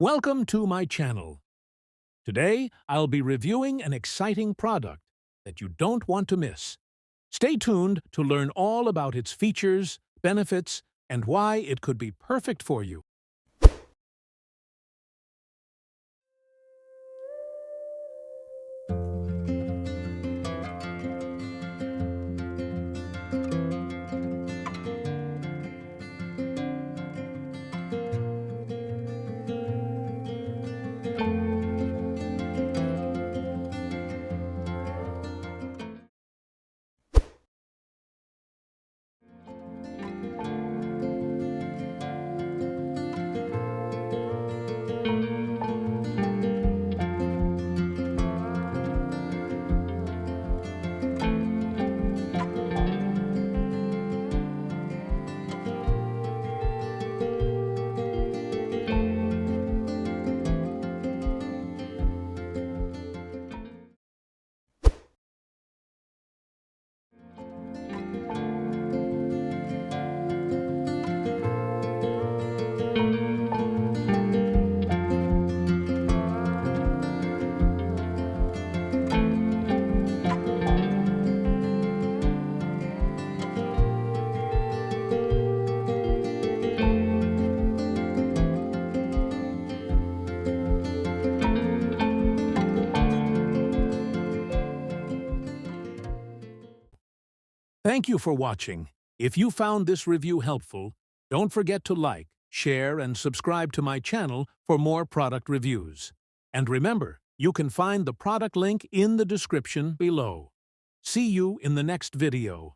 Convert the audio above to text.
Welcome to my channel. Today, I'll be reviewing an exciting product that you don't want to miss. Stay tuned to learn all about its features, benefits, and why it could be perfect for you. Thank you for watching. If you found this review helpful, don't forget to like, share, and subscribe to my channel for more product reviews. And remember, you can find the product link in the description below. See you in the next video.